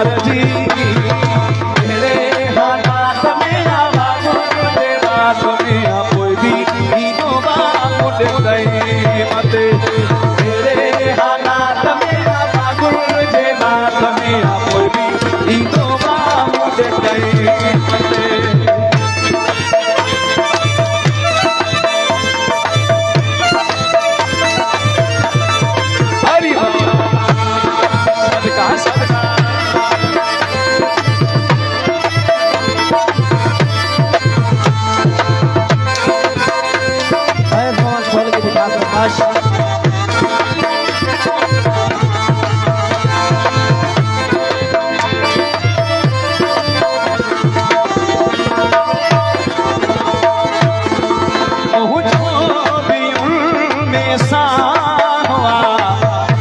यार जी तेरे हालात में आवा मुझे बात में आ कोई भी इनो मुझे दे मत तेरे हालात में आवा मुझे बात में आ कोई भी इनो मुझे दे मत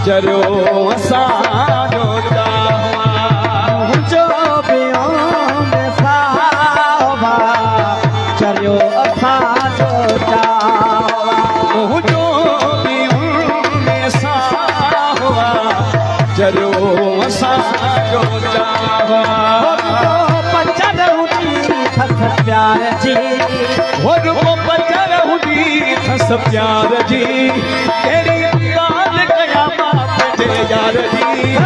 चरो असांजो जो पियो में सावा चरियो असांजो जो में सावा चरो असांजो पचर हुई खस प्यार जी पचर हुई खस प्यार जी तेरी यार जी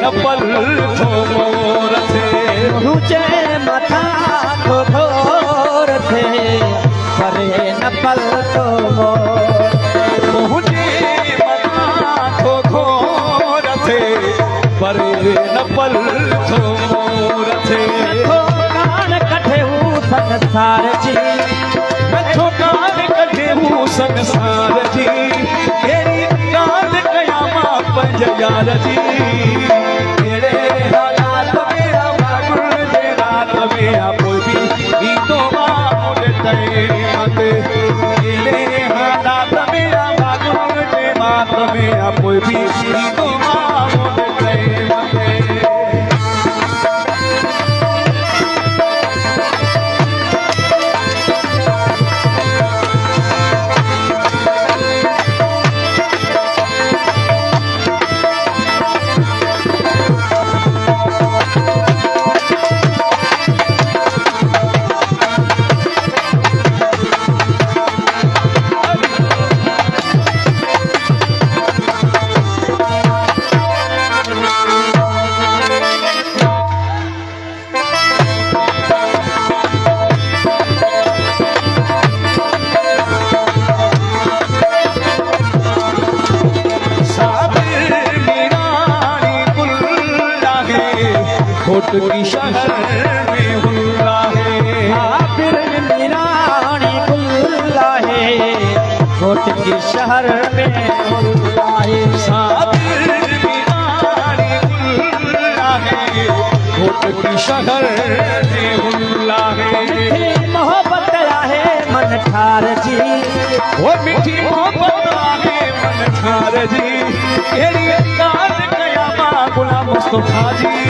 नपल थो मोर थे ऊंचे मथा को घोर थे परे नपल तो मुझे मथा को घोर थे परे नपल थो मोर थे कान कठे हूँ संसार जी नथो कान कठे हूँ संसार जी तेरी कान कयामा पंज यार जी कोई भी तो कोट की शहर में हुल्ला है फिर मीरानी गुल्ला है कोट की शहर में हुल्ला है साबिर मीरानी गुल्ला है कोट की शहर में हुल्ला है मोहब्बत है मन ठार जी वो मीठी मोहब्बत है मन ठार जी तेरी कान कयामा गुलाम मुस्तफा जी